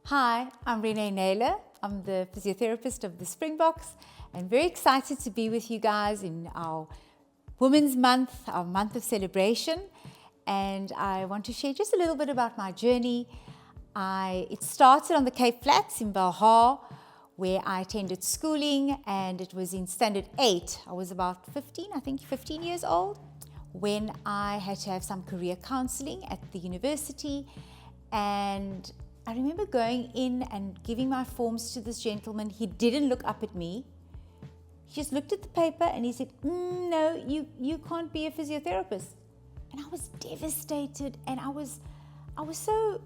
Hi, I'm Rene Naylor. I'm the physiotherapist of the Springboks and very excited to be with you guys in our Women's Month, our month of celebration. And I want to share just a little bit about my journey. It started on the Cape Flats in Belhar, where I attended schooling, and it was in standard 8. I was about 15 years old, when I had to have some career counseling at the university. And I remember going in and giving my forms to this gentleman. He didn't look up at me. He just looked at the paper and he said, no, you can't be a physiotherapist. And I was devastated, and I was so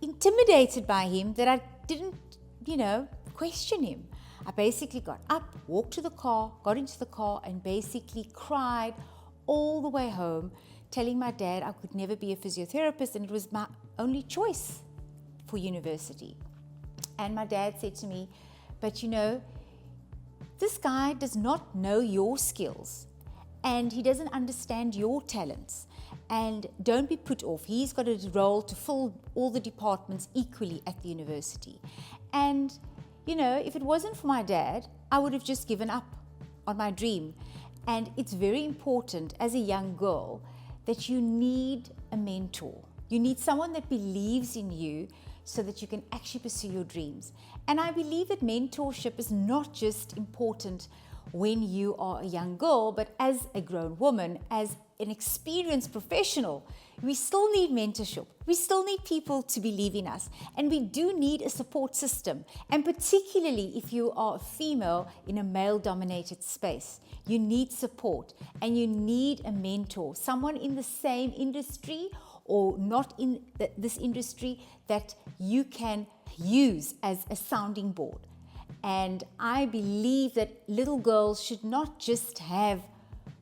intimidated by him that I didn't, question him. I basically got up, walked to the car, got into the car, and basically cried all the way home, telling my dad I could never be a physiotherapist, and it was my only choice for university. And my dad said to me, but this guy does not know your skills, and he doesn't understand your talents, and don't be put off. He's got a role to fill all the departments equally at the university. And if it wasn't for my dad, I would have just given up on my dream. And it's very important as a young girl that you need a mentor. You need someone that believes in you so that you can actually pursue your dreams. And I believe that mentorship is not just important when you are a young girl, but as a grown woman, as an experienced professional, we still need mentorship. We still need people to believe in us. And we do need a support system. And particularly if you are a female in a male-dominated space, you need support and you need a mentor, someone in the same industry or not in this industry that you can use as a sounding board. And I believe that little girls should not just have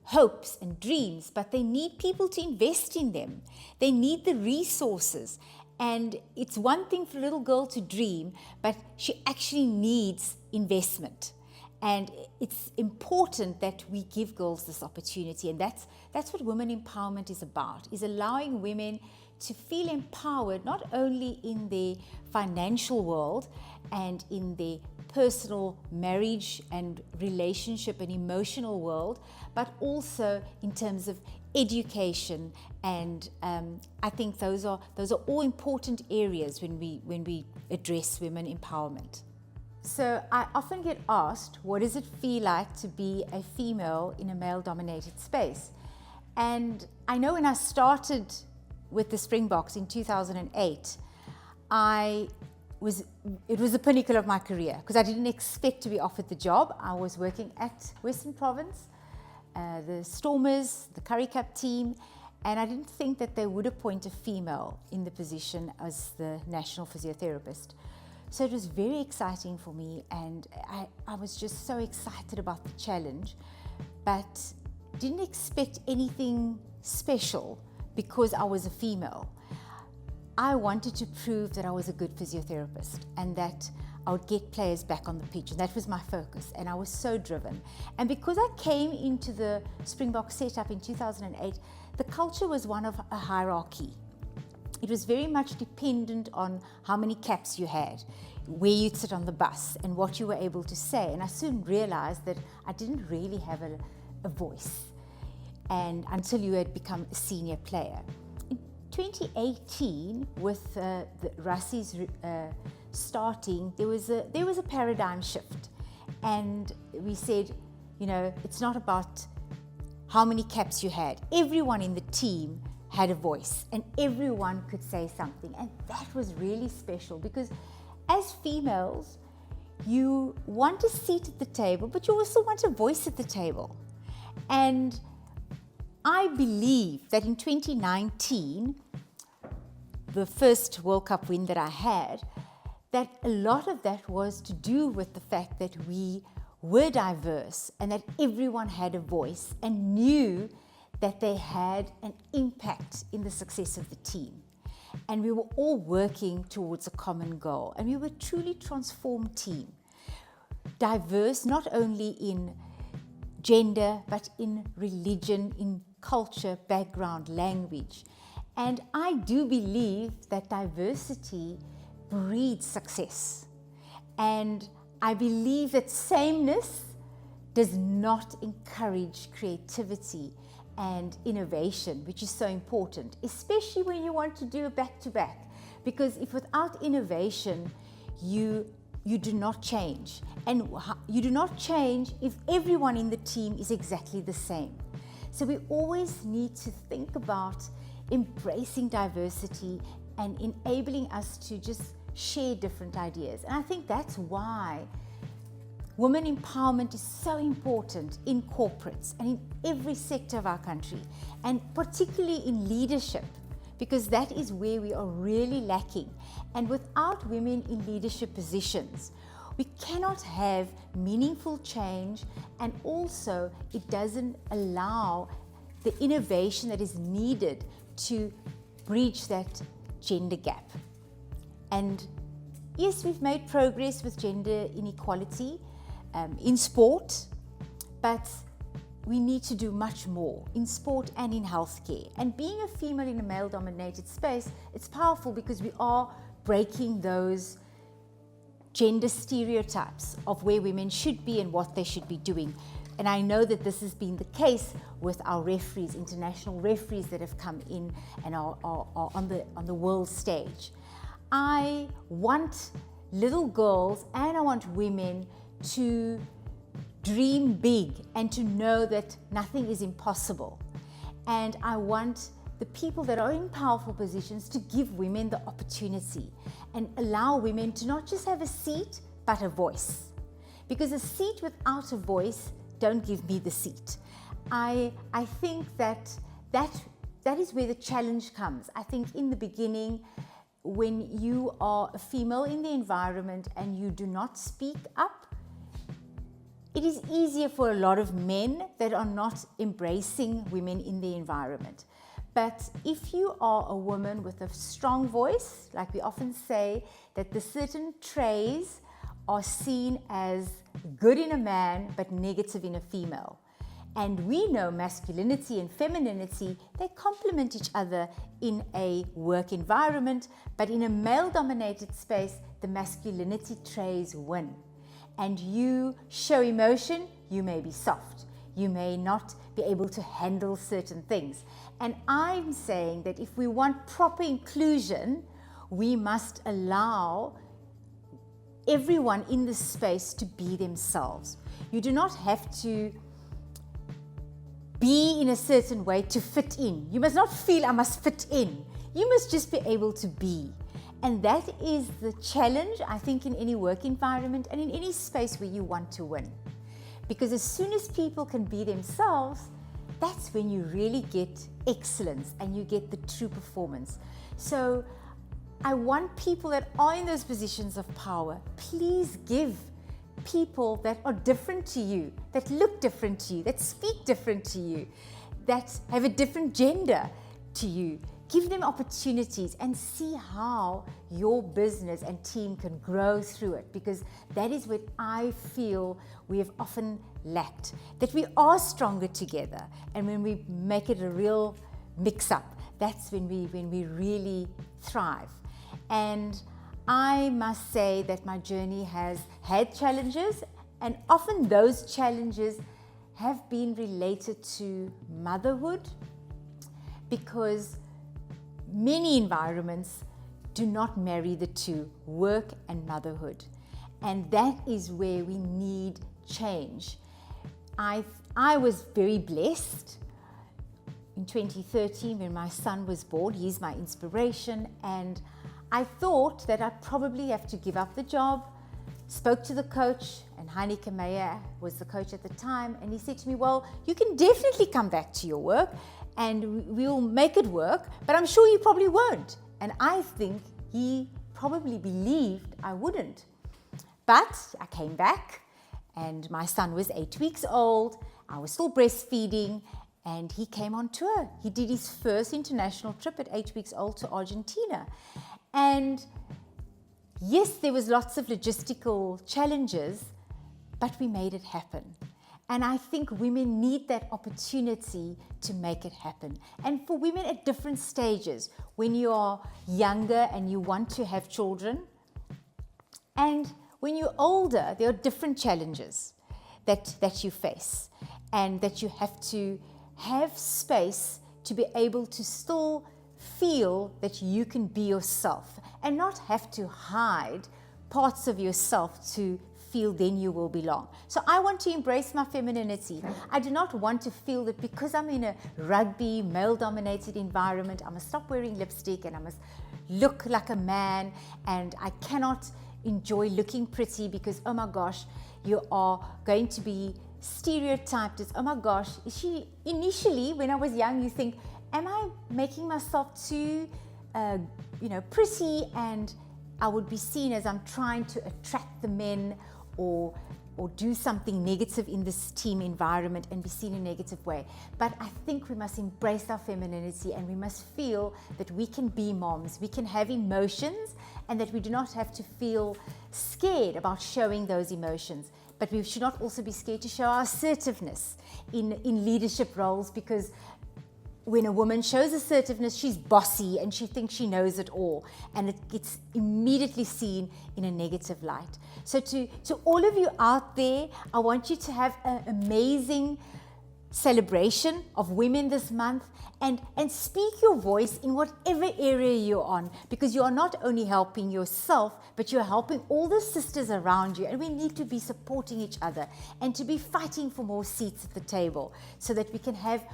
hopes and dreams, but they need people to invest in them. They need the resources. And it's one thing for a little girl to dream, but she actually needs investment. And it's important that we give girls this opportunity. And that's what women empowerment is about, is allowing women to feel empowered, not only in the financial world and in the personal marriage and relationship and emotional world, but also in terms of education. And I think those are all important areas when we address women empowerment. So I often get asked, what does it feel like to be a female in a male-dominated space? And I know when I started with the Springboks in 2008, it was the pinnacle of my career, because I didn't expect to be offered the job. I was working at Western Province, the Stormers, the Currie Cup team, and I didn't think that they would appoint a female in the position as the national physiotherapist. So it was very exciting for me, and I was just so excited about the challenge, but didn't expect anything special because I was a female. I wanted to prove that I was a good physiotherapist and that I would get players back on the pitch, and that was my focus, and I was so driven. And because I came into the Springbok setup in 2008, the culture was one of a hierarchy. It was very much dependent on how many caps you had, where you'd sit on the bus, and what you were able to say. And I soon realized that I didn't really have a voice, and until you had become a senior player. In 2018, with the Russies starting, there was a paradigm shift, and we said, it's not about how many caps you had. Everyone in the team had a voice, and everyone could say something, and that was really special, because as females, you want a seat at the table, but you also want a voice at the table. And I believe that in 2019, the first World Cup win that I had, that a lot of that was to do with the fact that we were diverse and that everyone had a voice and knew that they had an impact in the success of the team. And we were all working towards a common goal. And we were a truly transformed team. Diverse not only in gender, but in religion, in culture, background, language. And I do believe that diversity breeds success. And I believe that sameness does not encourage creativity and innovation, which is so important, especially when you want to do a back-to-back. Because if without innovation, you do not change. And you do not change if everyone in the team is exactly the same. So we always need to think about embracing diversity and enabling us to just share different ideas. And I think that's why women empowerment is so important in corporates and in every sector of our country, and particularly in leadership, because that is where we are really lacking. And without women in leadership positions, we cannot have meaningful change, and also it doesn't allow the innovation that is needed to breach that gender gap. And yes, we've made progress with gender inequality in sport, but we need to do much more in sport and in healthcare. And being a female in a male-dominated space, it's powerful because we are breaking those gender stereotypes of where women should be and what they should be doing. And I know that this has been the case with our referees, international referees that have come in and are on the world stage. I want little girls and I want women to dream big and to know that nothing is impossible. And I want the people that are in powerful positions to give women the opportunity and allow women to not just have a seat, but a voice. Because a seat without a voice don't give me the seat. I think that is where the challenge comes. I think in the beginning, when you are a female in the environment and you do not speak up, it is easier for a lot of men that are not embracing women in the environment. But if you are a woman with a strong voice, like we often say, that the certain traits are seen as good in a man but negative in a female. And we know masculinity and femininity, they complement each other in a work environment, but in a male-dominated space, the masculinity traits win. And you show emotion, you may be soft. You may not be able to handle certain things. And I'm saying that if we want proper inclusion, we must allow everyone in this space to be themselves. You do not have to be in a certain way to fit in. You must not feel I must fit in. You must just be able to be. And that is the challenge, I think, in any work environment and in any space where you want to win. Because as soon as people can be themselves, that's when you really get excellence and you get the true performance. So I want people that are in those positions of power, please give people that are different to you, that look different to you, that speak different to you, that have a different gender to you. Give them opportunities and see how your business and team can grow through it, because that is what I feel we have often lacked, that we are stronger together. And when we make it a real mix-up, that's when we really thrive. And I must say that my journey has had challenges, and often those challenges have been related to motherhood, because many environments do not marry the two, work and motherhood. And that is where we need change. I was very blessed in 2013 when my son was born. He's my inspiration, and I thought that I'd probably have to give up the job. Spoke to the coach, and Rene Meyer was the coach at the time, and he said to me, well, you can definitely come back to your work and we'll make it work, but I'm sure you probably won't. And I think he probably believed I wouldn't. But I came back, and my son was 8 weeks old. I was still breastfeeding, and he came on tour. He did his first international trip at 8 weeks old to Argentina. And yes, there was lots of logistical challenges, but we made it happen. And I think women need that opportunity to make it happen. And for women at different stages, when you are younger and you want to have children, And when you're older, there are different challenges that you face, and that you have to have space to be able to still feel that you can be yourself and not have to hide parts of yourself to feel then you will belong. So I want to embrace my femininity. I do not want to feel that because I'm in a rugby, male-dominated environment, I must stop wearing lipstick and I must look like a man, and I cannot enjoy looking pretty because, oh my gosh, you are going to be stereotyped as, oh my gosh, is she, initially when I was young, you think, am I making myself too, pretty, and I would be seen as I'm trying to attract the men or do something negative in this team environment and be seen in a negative way. But I think we must embrace our femininity, and we must feel that we can be moms, we can have emotions, and that we do not have to feel scared about showing those emotions. But we should not also be scared to show our assertiveness in leadership roles, because when a woman shows assertiveness, she's bossy and she thinks she knows it all, and it gets immediately seen in a negative light. So to all of you out there, I want you to have an amazing celebration of women this month, and speak your voice in whatever area you're on, because you are not only helping yourself, but you're helping all the sisters around you, and we need to be supporting each other and to be fighting for more seats at the table, so that we can have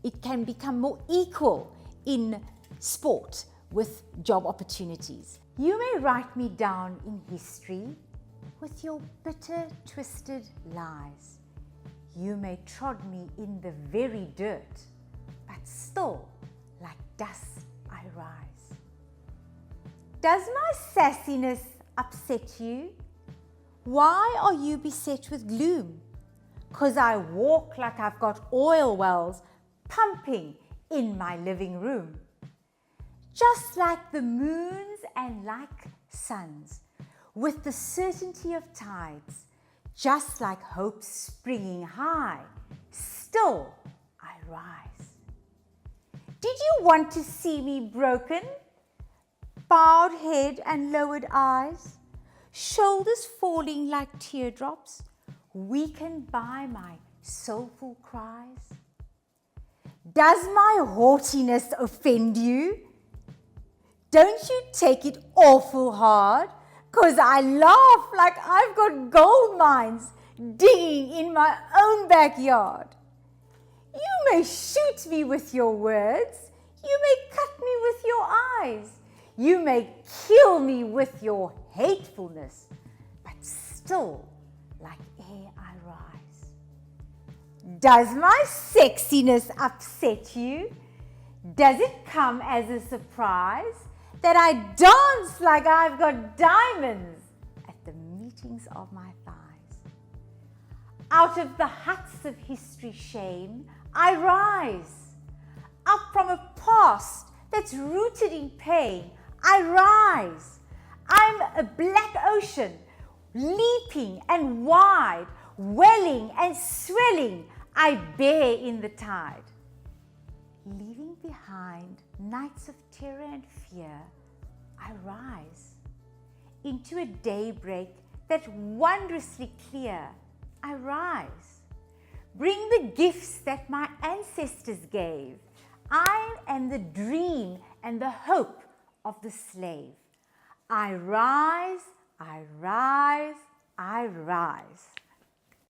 it can become more equal in sport with job opportunities. You may write me down in history with your bitter, twisted lies. You may trod me in the very dirt, but still, like dust, I rise. Does my sassiness upset you? Why are you beset with gloom? 'Cause I walk like I've got oil wells pumping in my living room. Just like the moons and like suns, with the certainty of tides, just like hope springing high, still I rise. Did you want to see me broken? Bowed head and lowered eyes, shoulders falling like teardrops, weakened by my soulful cries? Does my haughtiness offend you? Don't you take it awful hard, 'cause I laugh like I've got gold mines digging in my own backyard. You may shoot me with your words, you may cut me with your eyes, you may kill me with your hatefulness, but still, like air I rise. Does my sexiness upset you? Does it come as a surprise that I dance like I've got diamonds at the meetings of my thighs? Out of the huts of history shame, I rise. Up from a past that's rooted in pain, I rise. I'm a black ocean, leaping and wide, welling and swelling, I bear in the tide. Leaving behind nights of terror and fear, I rise. Into a daybreak that wondrously clear, I rise. Bring the gifts that my ancestors gave. I am the dream and the hope of the slave. I rise, I rise, I rise.